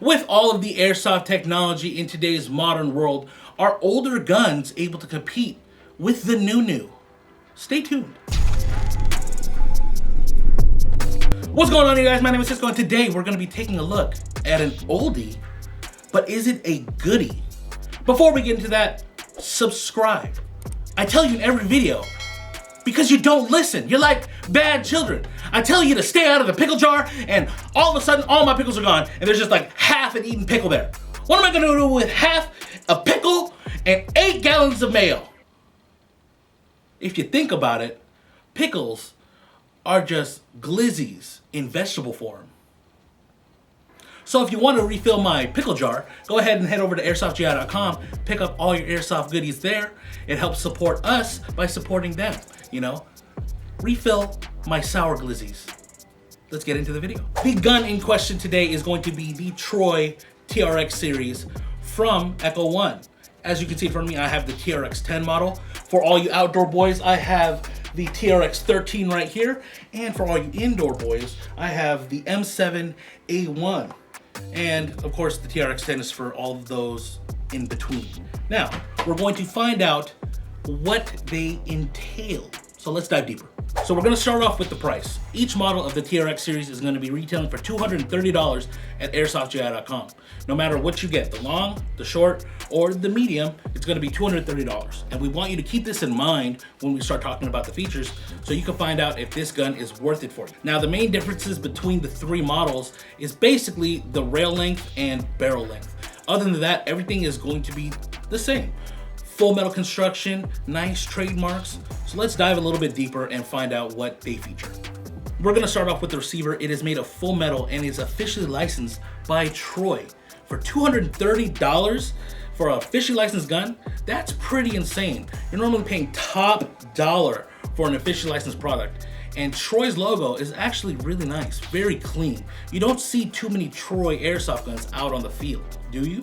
With all of the airsoft technology in today's modern world, are older guns able to compete with the new? Stay tuned. What's going on, you guys? My name is Cisco, and today we're going to be taking a look at an oldie, but is it a goodie? Before we get into that, subscribe. I tell you in every video, because you don't listen. You're like bad children. I tell you to stay out of the pickle jar, and all of a sudden, all my pickles are gone, and there's just like half an eaten pickle there. What am I gonna do with half a pickle and 8 gallons of mayo? If you think about it, pickles are just glizzies in vegetable form. So if you want to refill my pickle jar, go ahead and head over to airsoftgi.com, pick up all your airsoft goodies there. It helps support us by supporting them, you know? Refill my sour glizzies. Let's get into the video. The gun in question today is going to be the Troy TRX series from Echo1. As you can see in front of me, I have the TRX 10 model. For all you outdoor boys, I have the TRX 13 right here. And for all you indoor boys, I have the M7A1. And of course, the TRX 10 is for all of those in between. Now, we're going to find out what they entail. So let's dive deeper. So we're gonna start off with the price. Each model of the TRX series is gonna be retailing for $230 at airsoftgi.com. No matter what you get, the long, the short, or the medium, it's gonna be $230. And we want you to keep this in mind when we start talking about the features so you can find out if this gun is worth it for you. Now, the main differences between the three models is basically the rail length and barrel length. Other than that, everything is going to be the same. Full metal construction, nice trademarks. So let's dive a little bit deeper and find out what they feature. We're gonna start off with the receiver. It is made of full metal and is officially licensed by Troy. For $230 for an officially licensed gun, that's pretty insane. You're normally paying top dollar for an officially licensed product. And Troy's logo is actually really nice, very clean. You don't see too many Troy airsoft guns out on the field, do you?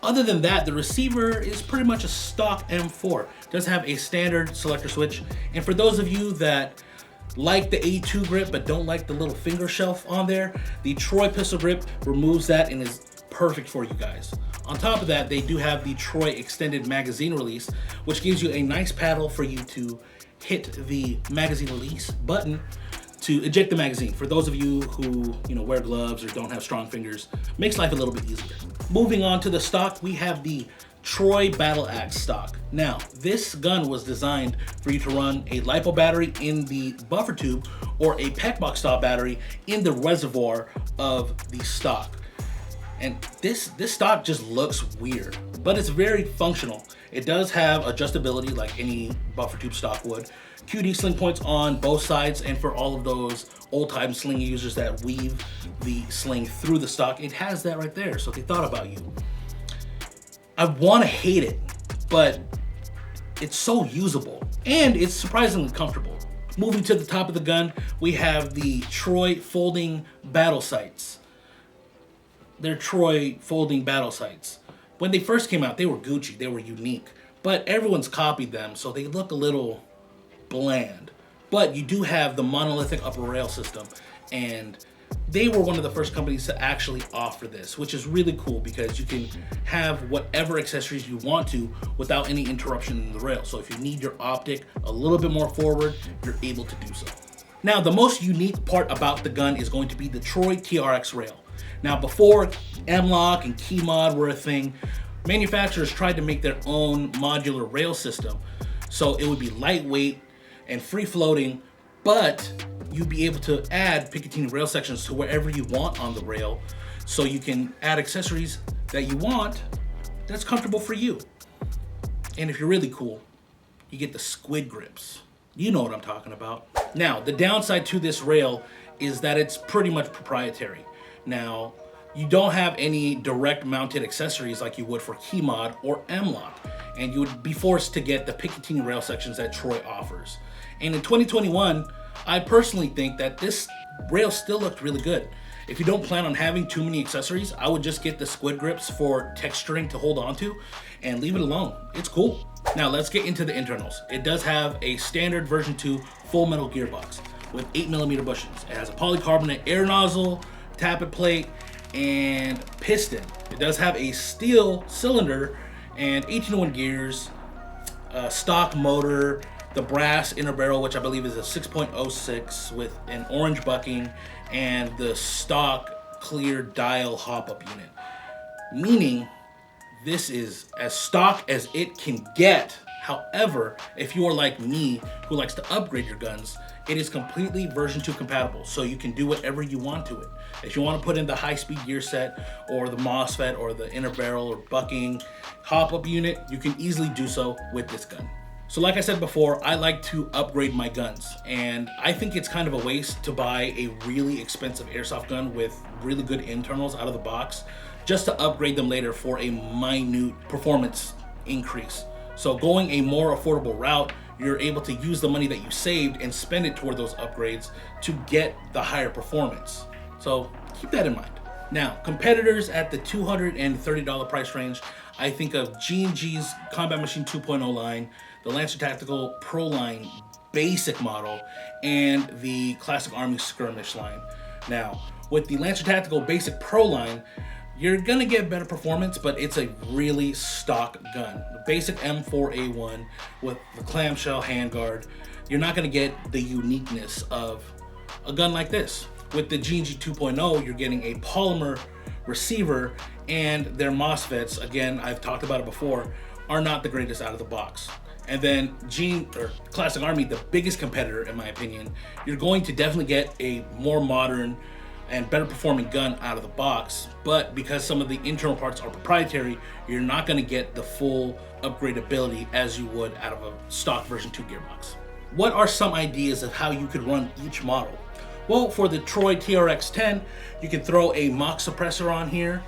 Other than that, the receiver is pretty much a stock M4. It does have a standard selector switch. And for those of you that like the A2 grip but don't like the little finger shelf on there, the Troy pistol grip removes that and is perfect for you guys. On top of that, they do have the Troy extended magazine release, which gives you a nice paddle for you to hit the magazine release button to eject the magazine. For those of you who wear gloves or don't have strong fingers, makes life a little bit easier. Moving on to the stock, we have the Troy Battle Axe stock. Now, this gun was designed for you to run a LiPo battery in the buffer tube or a PEC box style battery in the reservoir of the stock. And this stock just looks weird, but it's very functional. It does have adjustability like any buffer tube stock would. QD sling points on both sides, and for all of those old-time sling users that weave the sling through the stock, it has that right there, so they thought about you. I want to hate it, but it's so usable, and it's surprisingly comfortable. Moving to the top of the gun, we have the Troy folding battle sights. They're Troy folding battle sights. When they first came out, they were Gucci, they were unique, but everyone's copied them, so they look a little bland. But you do have the monolithic upper rail system, and they were one of the first companies to actually offer this, which is really cool because you can have whatever accessories you want to without any interruption in the rail. So if you need your optic a little bit more forward, you're able to do so. Now, the most unique part about the gun is going to be the Troy TRX rail. Now, before M-Lock and key mod were a thing, manufacturers tried to make their own modular rail system. So it would be lightweight and free floating, but you'd be able to add Picatinny rail sections to wherever you want on the rail, so you can add accessories that you want that's comfortable for you. And if you're really cool, you get the squid grips. You know what I'm talking about. Now, the downside to this rail is that it's pretty much proprietary. Now, you don't have any direct mounted accessories like you would for key mod or M-Lock, and you would be forced to get the Picatinny rail sections that Troy offers. And in 2021, I personally think that this rail still looked really good. If you don't plan on having too many accessories, I would just get the squid grips for texturing to hold on to and leave it alone. It's cool. Now let's get into the internals. It does have a standard version 2 full metal gearbox with 8mm bushings. It has a polycarbonate air nozzle, tappet plate, and piston. It does have a steel cylinder and 18-to-1 gears, stock motor, the brass inner barrel, which I believe is a 6.06 with an orange bucking, and the stock clear dial hop-up unit. Meaning, this is as stock as it can get. However, if you are like me, who likes to upgrade your guns, it is completely version 2 compatible, so you can do whatever you want to it. If you want to put in the high-speed gear set, or the MOSFET, or the inner barrel, or bucking hop-up unit, you can easily do so with this gun. So like I said before, I like to upgrade my guns, and I think it's kind of a waste to buy a really expensive airsoft gun with really good internals out of the box, just to upgrade them later for a minute performance increase. So going a more affordable route, you're able to use the money that you saved and spend it toward those upgrades to get the higher performance. So keep that in mind. Now, competitors at the $230 price range, I think of G&G's Combat Machine 2.0 line, the Lancer Tactical Pro line basic model, and the Classic Army Skirmish line. Now, with the Lancer Tactical Basic Pro line, you're gonna get better performance, but it's a really stock gun. The basic M4A1 with the clamshell handguard, you're not gonna get the uniqueness of a gun like this. With the G&G 2.0, you're getting a polymer receiver, and their MOSFETs, again, I've talked about it before, are not the greatest out of the box. And then Classic Army, the biggest competitor in my opinion, you're going to definitely get a more modern and better performing gun out of the box, but because some of the internal parts are proprietary, you're not going to get the full upgradability as you would out of a stock version 2 gearbox. What are some ideas of how you could run each model? Well, for the Troy TRX-10, you can throw a mock suppressor on here,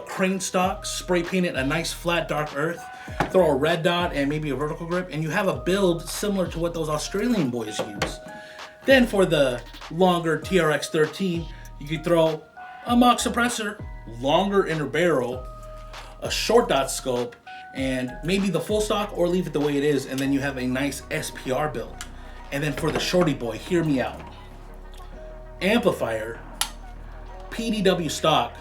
crane stock, spray paint it a nice flat dark earth, throw a red dot and maybe a vertical grip, and you have a build similar to what those Australian boys use. Then for the longer TRX-13, you could throw a mock suppressor, longer inner barrel, a short dot scope, and maybe the full stock, or leave it the way it is, and then you have a nice SPR build. And then for the shorty boy, hear me out. Amplifier, PDW stock,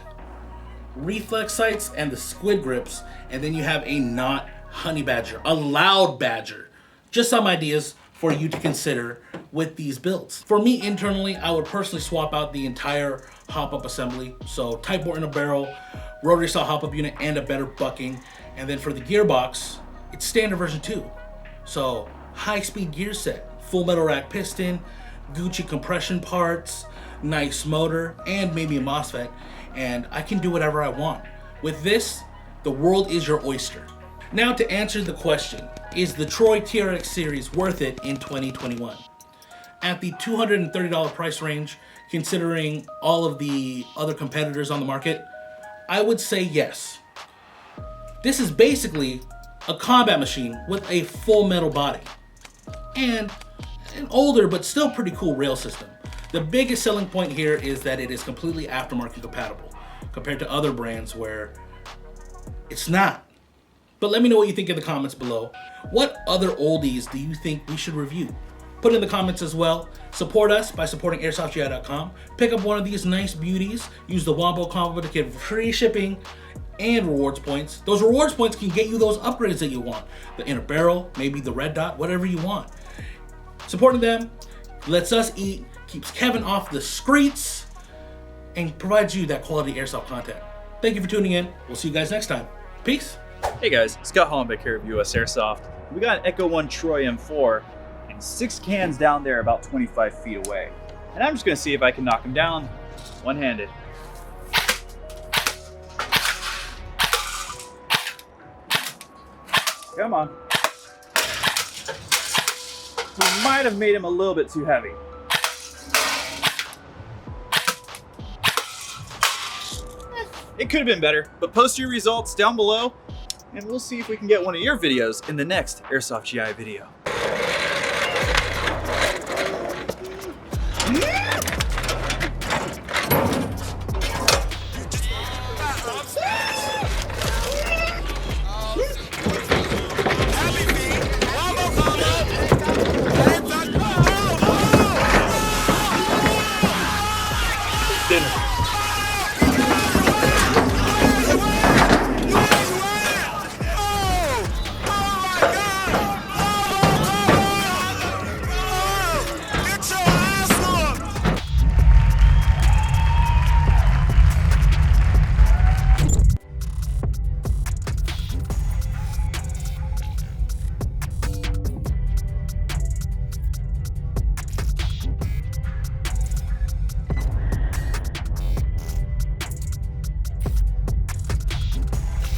reflex sights, and the squid grips, and then you have a not honey badger, a loud badger. Just some ideas for you to consider with these builds. For me internally, I would personally swap out the entire hop-up assembly. So Type 4 in a barrel, rotary style hop-up unit, and a better bucking. And then for the gearbox, it's standard version 2. So high-speed gear set, full metal rack piston, Gucci compression parts, nice motor, and maybe a MOSFET. And I can do whatever I want. With this, the world is your oyster. Now to answer the question, is the Troy TRX series worth it in 2021? At the $230 price range, considering all of the other competitors on the market, I would say yes. This is basically a combat machine with a full metal body and an older but still pretty cool rail system. The biggest selling point here is that it is completely aftermarket compatible compared to other brands where it's not. But let me know what you think in the comments below. What other oldies do you think we should review? Put in the comments as well. Support us by supporting airsoftgi.com. Pick up one of these nice beauties. Use the Wombo combo to get free shipping and rewards points. Those rewards points can get you those upgrades that you want. The inner barrel, maybe the red dot, whatever you want. Supporting them lets us eat, keeps Kevin off the streets, and provides you that quality airsoft content. Thank you for tuning in. We'll see you guys next time. Peace. Hey guys, Scott Hollenbeck here of US Airsoft. We got an Echo1 Troy M4 and 6 cans down there about 25 feet away. And I'm just gonna see if I can knock them down one-handed. Come on. We might have made him a little bit too heavy. It could have been better, but post your results down below and we'll see if we can get one of your videos in the next Airsoft GI video.